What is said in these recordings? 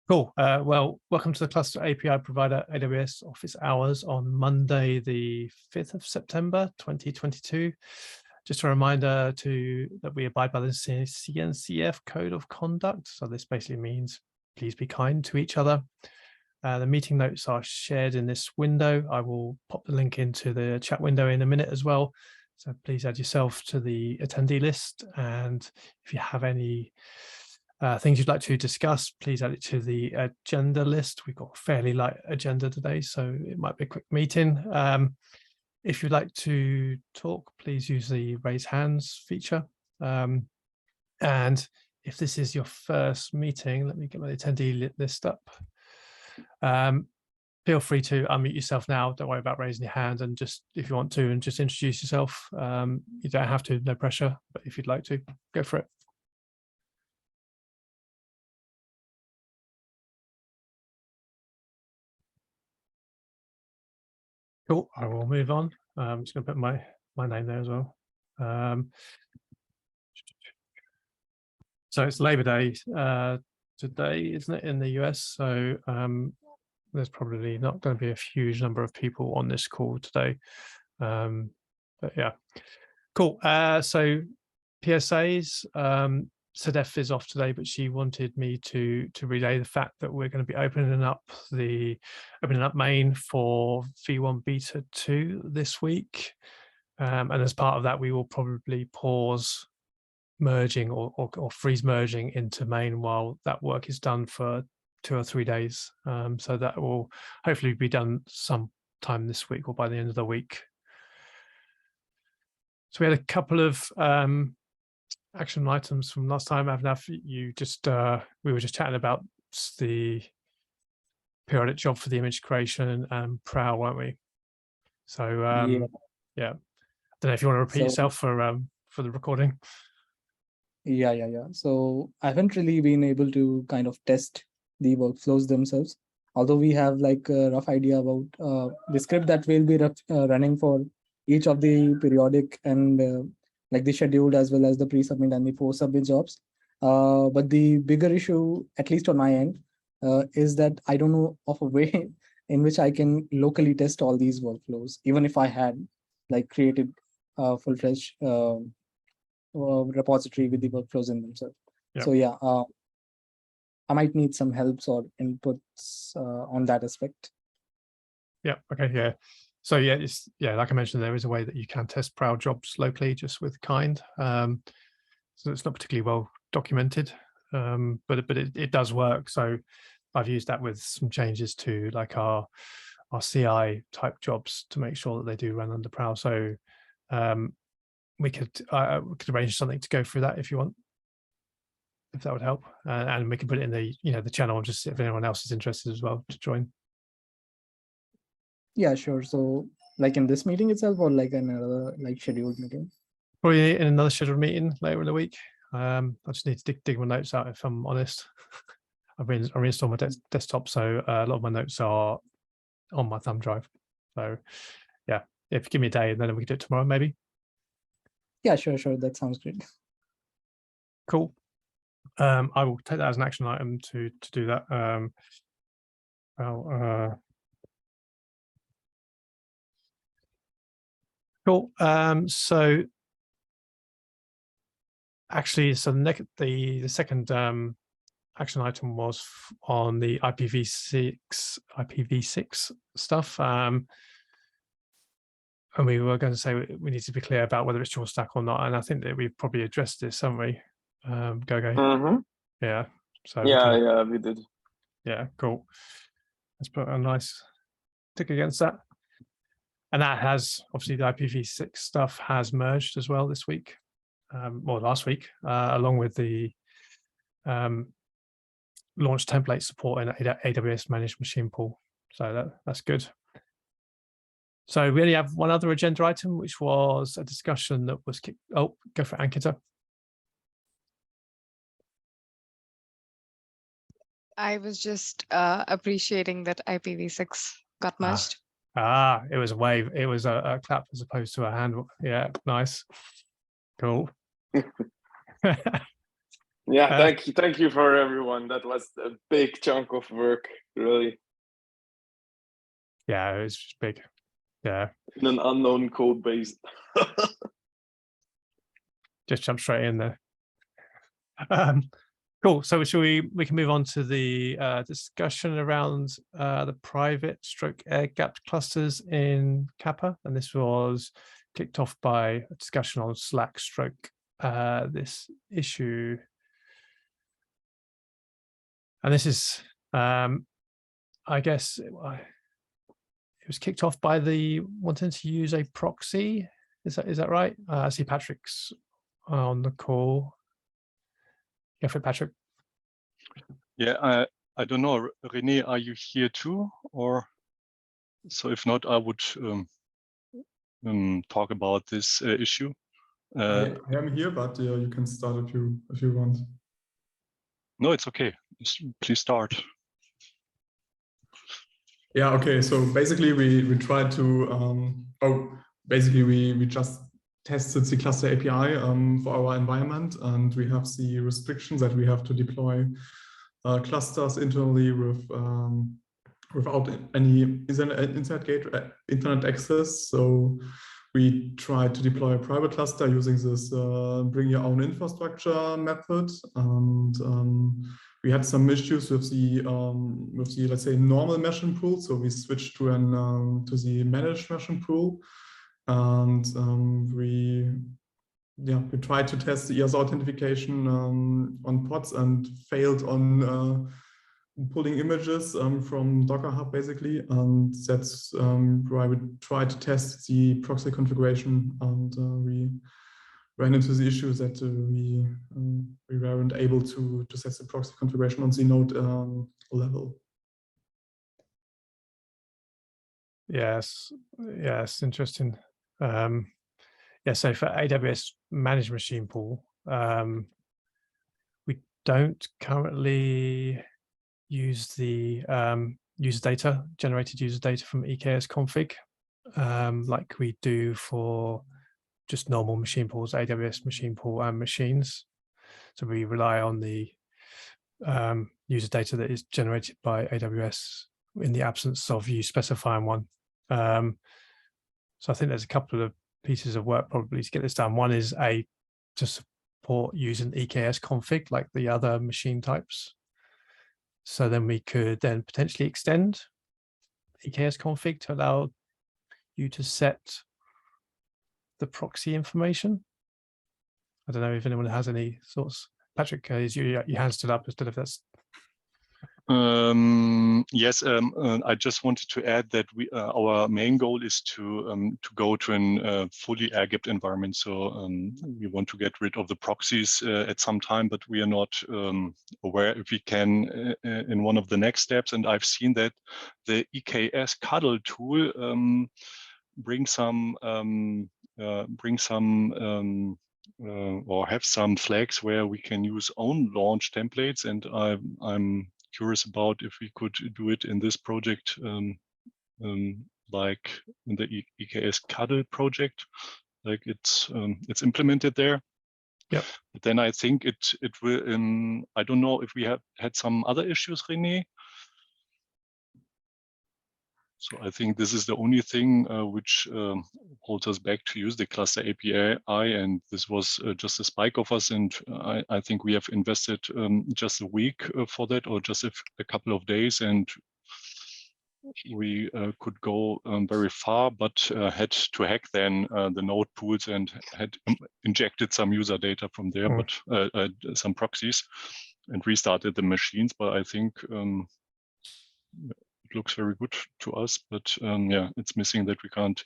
Cool. Well, welcome to the Cluster API Provider AWS office hours on Monday, the 5th of September, 2022. Just a reminder that we abide by the CNCF Code of Conduct. So this basically means please be kind to each other. The meeting notes are shared in this window. I will pop the link into the chat window in a minute as well. So please add yourself to the attendee list. And if you have any things you'd like to discuss, please add it to the agenda list. We've got a fairly light agenda today, so it might be a quick meeting. If you'd like to talk, please use the raise hands feature. And if this is your first meeting, let me get my attendee list up. Feel free to unmute yourself now. Don't worry about raising your hand, and just if you want to, and just introduce yourself. You don't have to, no pressure, but if you'd like to, go for it. Cool, I will move on. I'm just gonna put my name there as well. So it's Labor Day today, isn't it, in the US? So there's probably not going to be a huge number of people on this call today. But yeah, cool. So PSAs, Sedef is off today, but she wanted me to relay the fact that we're going to be opening up main for V1 Beta 2 this week. And as part of that, we will probably pause merging or freeze merging into main while that work is done for 2 or 3 days. So that will hopefully be done sometime this week or by the end of the week. So we had a couple of action items from last time. Avnav, we were just chatting about the periodic job for the image creation and Prow, weren't we? So yeah. I don't know if you want to repeat yourself for the recording. Yeah. So I haven't really been able to kind of test the workflows themselves, although we have like a rough idea about the script that will be running for each of the periodic and like the scheduled as well as the pre-submit and the post-submit jobs. But the bigger issue, at least on my end, is that I don't know of a way in which I can locally test all these workflows, even if I had like created a full-fledged repository with the workflows in themselves. Yep. So yeah, I might need some helps or inputs on that aspect. Yeah. Okay. Yeah. So yeah, like I mentioned, there is a way that you can test Proud jobs locally just with kind. So it's not particularly well documented, but it does work. So I've used that with some changes to like our CI type jobs to make sure that they do run under Proud. So we could arrange something to go through that if you want, if that would help, and we can put it in the channel just if anyone else is interested as well to join. Yeah, sure. So like in this meeting itself or like another like scheduled meeting? Probably in another scheduled meeting later in the week. I just need to dig my notes out if I'm honest. I've reinstalled my desktop, so a lot of my notes are on my thumb drive. So yeah, if you give me a day and then we can do it tomorrow maybe. Yeah, sure. That sounds great. Cool. I will take that as an action item to do that. Cool. So actually, the second action item was on the IPv6 stuff. And we were going to say we need to be clear about whether it's dual stack or not. And I think that we've probably addressed this, haven't we? Mm-hmm. Yeah. So yeah, we did. Yeah, cool. Let's put a nice tick against that. And that has, obviously, the IPv6 stuff has merged as well this week, or last week, along with the launch template support in AWS Managed Machine Pool. So that's good. So we only have one other agenda item, which was a discussion that was kicked. Oh, go for it, Ankita. I was just appreciating that IPv6 got merged. It was a wave. It was a clap as opposed to a hand. Yeah, nice. Cool. Yeah, thank you for everyone. That was a big chunk of work, really. Yeah, it's just big. Yeah. In an unknown code base. Just jump straight in there. Cool. So we can move on to the discussion around the private stroke air-gapped clusters in Kappa, and this was kicked off by a discussion on Slack stroke this issue. And this is, I guess, it was kicked off by the wanting to use a proxy. Is that right? I see Patrick's on the call. Go for it, Patrick. Yeah, I don't know, René, are you here too? Or so if not, I would talk about this issue. I am here, but you can start if you want. No, it's okay. Please start. Yeah, okay. So basically we tried to we just tested the cluster API for our environment, and we have the restrictions that we have to deploy clusters internally without any internet access. So we tried to deploy a private cluster using this bring your own infrastructure method, and we had some issues with the let's say normal meshing pool. So we switched to the managed meshing pool, and we tried to test the ES authentication on pods and failed on pulling images from Docker Hub basically, and that's why we tried to test the proxy configuration, and we ran into the issue that we weren't able to set the proxy configuration on the node level. Yes, interesting. Yeah, so for AWS managed machine pool, we don't currently use the generated user data from EKS config like we do for just normal machine pools, AWS machine pool and machines. So we rely on the user data that is generated by AWS in the absence of you specifying one. So I think there's a couple of pieces of work probably to get this done. One is to support using EKS config like the other machine types. So then we could then potentially extend EKS config to allow you to set the proxy information. I don't know if anyone has any thoughts. Patrick, your hand stood up. I don't know if that's. Yes, I just wanted to add that our main goal is to go to a fully air-gapped environment. So we want to get rid of the proxies at some time, but we are not aware if we can in one of the next steps. And I've seen that the EKS cuddle tool brings some or have some flags where we can use own launch templates, and I'm curious about if we could do it in this project, like in the EKS cuddle project, like it's implemented there. Yeah. But then I think it will. I don't know if we have had some other issues, René. So I think this is the only thing which holds us back to use the cluster API, and this was just a spike of us, and I think we have invested just a week for that, or just a couple of days, and we could go very far, but had to hack then the node pools and had injected some user data from there, but some proxies, and restarted the machines. But I think it looks very good to us, but yeah, it's missing that we can't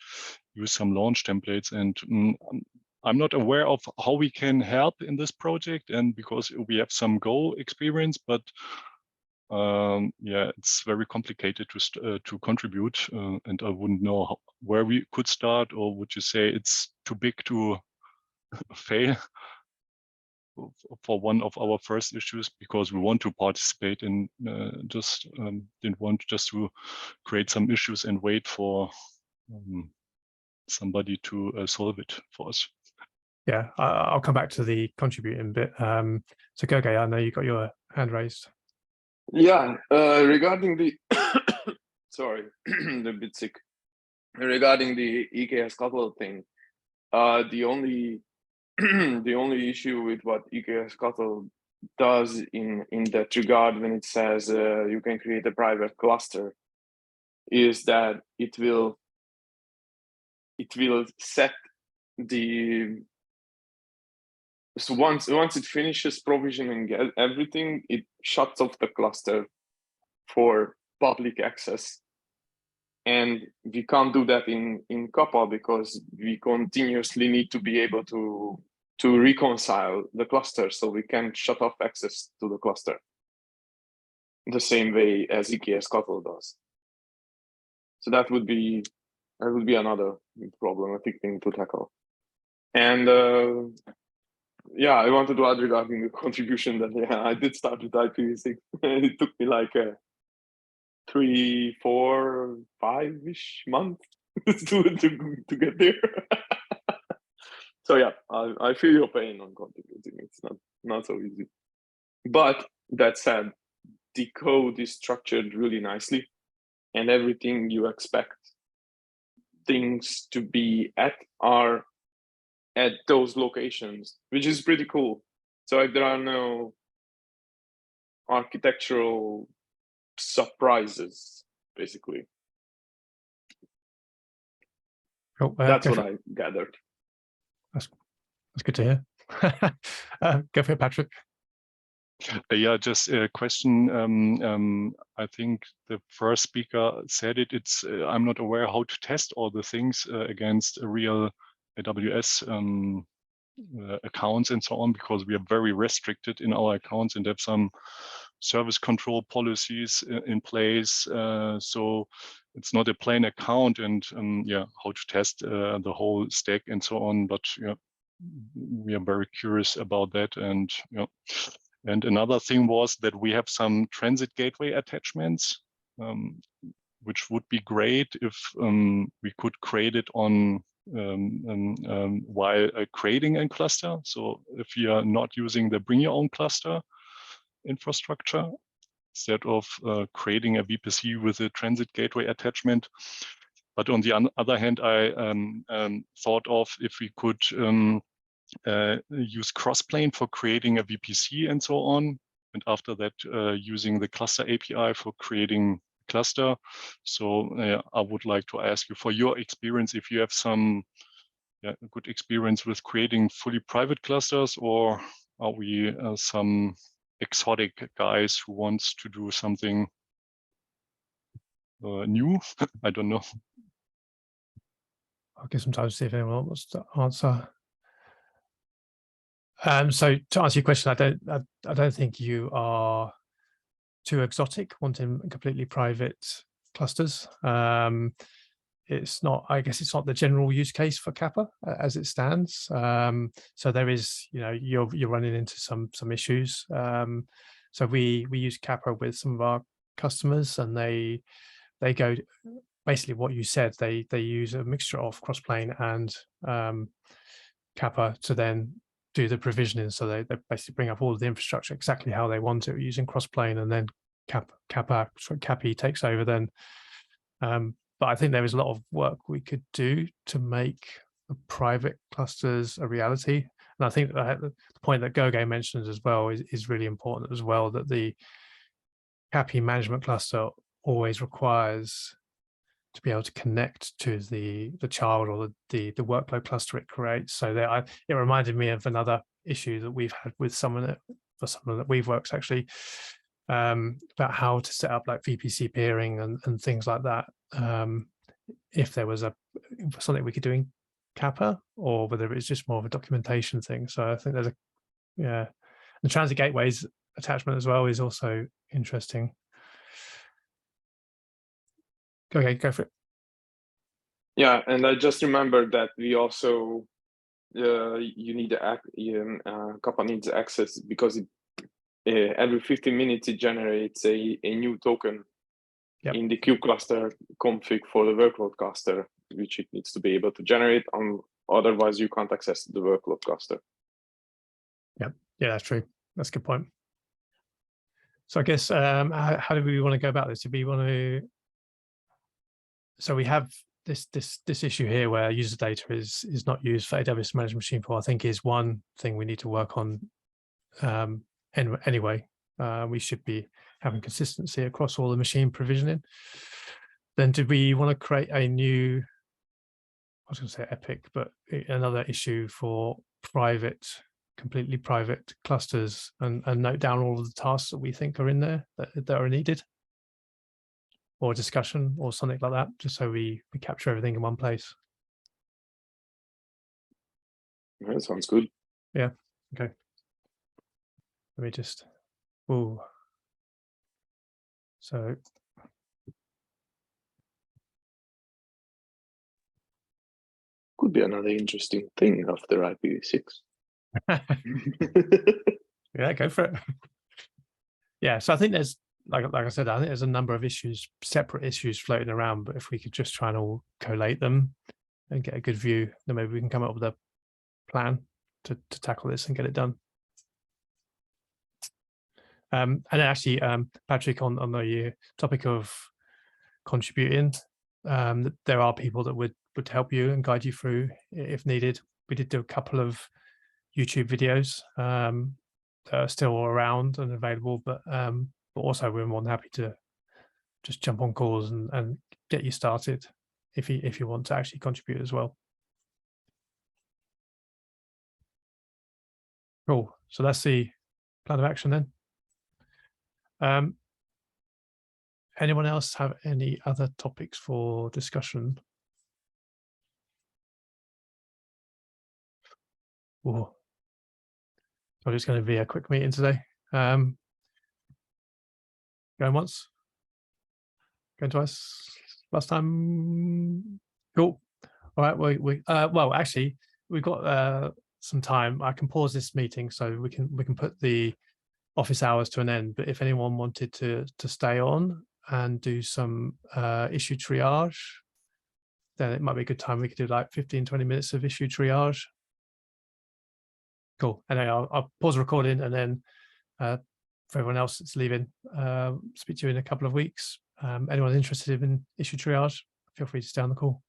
use some launch templates, and I'm not aware of how we can help in this project, and because we have some Go experience, but yeah, it's very complicated to contribute, and I wouldn't know where we could start, or would you say it's too big to fail for one of our first issues, because we want to participate and just didn't want just to create some issues and wait for somebody to solve it for us. yeah, I'll come back to the contributing bit. So Goge, I know you got your hand raised. Yeah, regarding the sorry, I'm a bit sick. Regarding the EKS Scuttle thing, the only the only issue with what EKS Scuttle does in that regard, when it says you can create a private cluster, is that it will set the, so once it finishes provisioning everything, it shuts off the cluster for public access. And we can't do that in Kappa because we continuously need to be able to reconcile the cluster, so we can shut off access to the cluster the same way as EKS Scuttle does. So that would be another problematic thing to tackle. And yeah, I wanted to add regarding the contribution that I did start with IPv6. It took me like 3, 4, 5-ish months to get there. So yeah, I feel your pain on contributing. It's not so easy. But that said, the code is structured really nicely, and everything you expect things to be at are at those locations, which is pretty cool. So like, there are no architectural surprises, basically. Cool. That's what I gathered. That's good to hear. Go for it, Patrick. Yeah, just a question. I think the first speaker said it. It's I'm not aware how to test all the things against a real AWS accounts and so on, because we are very restricted in our accounts and have some service control policies in place. So it's not a plain account, and yeah, how to test the whole stack and so on. But yeah, we are very curious about that. And yeah. And another thing was that we have some transit gateway attachments, which would be great if we could create it on while creating a cluster. So if you are not using the bring your own cluster infrastructure, instead of creating a VPC with a transit gateway attachment. But on the other hand, I thought of if we could use Crossplane for creating a VPC and so on. And after that, using the cluster API for creating a cluster. So I would like to ask you, for your experience, if you have some good experience with creating fully private clusters, or are we some exotic guys who wants to do something new? I don't know. I'll give some time to see if anyone wants to answer. So to answer your question, I don't think you are too exotic wanting completely private clusters. It's not, I guess it's not the general use case for Kappa as it stands. So there is, you're running into some issues. So we use Kappa with some of our customers, and they go basically what you said. They use a mixture of Crossplane and Kappa to then do the provisioning. So they basically bring up all of the infrastructure exactly how they want it using Crossplane, and then Cappy takes over then. But I think there is a lot of work we could do to make the private clusters a reality. And I think that the point that Goge mentioned as well is really important as well, that the Cappy management cluster always requires to be able to connect to the child or the workload cluster it creates. So that it reminded me of another issue that we've had with someone that we've worked actually, about how to set up like VPC peering and things like that. If there was something we could do in Kappa, or whether it's just more of a documentation thing. So I think there's the transit gateways attachment as well is also interesting. Okay, go for it. Yeah, and I just remembered that we also you need Kappa needs access, because every 15 minutes it generates a new token in the Q cluster config for the workload cluster, which it needs to be able to generate Otherwise, you can't access the workload cluster. Yeah, that's true. That's a good point. So I guess how do we want to go about this? Do we want to? So we have this issue here where user data is not used for AWS managed machine pool. I think is one thing we need to work on. Anyway, we should be having consistency across all the machine provisioning. Then did we want to create a new, I was going to say epic, but another issue for completely private clusters and note down all of the tasks that we think are in there that are needed, or discussion or something like that, just so we capture everything in one place? Yeah, that sounds good. Yeah. Okay. Let me just. Ooh. So. Could be another interesting thing after IPv6. Yeah, go for it. Yeah, so I think there's like I said, I think there's a number of issues, separate issues floating around, but if we could just try and all collate them and get a good view, then maybe we can come up with a plan to tackle this and get it done. And actually, Patrick, on the topic of contributing, there are people that would help you and guide you through if needed. We did do a couple of YouTube videos that are still around and available, but also we're more than happy to just jump on calls and get you started if you want to actually contribute as well. Cool. So that's the plan of action then. Anyone else have any other topics for discussion? Oh, so it's going to be a quick meeting today. Going once, going twice. Last time, cool. All right. Well, actually, we've got some time. I can pause this meeting so we can put the office hours to an end. But if anyone wanted to stay on and do some issue triage, then it might be a good time. We could do like 15-20 minutes of issue triage. Cool. And then I'll pause the recording, and then for everyone else that's leaving, speak to you in a couple of weeks. Anyone interested in issue triage, feel free to stay on the call.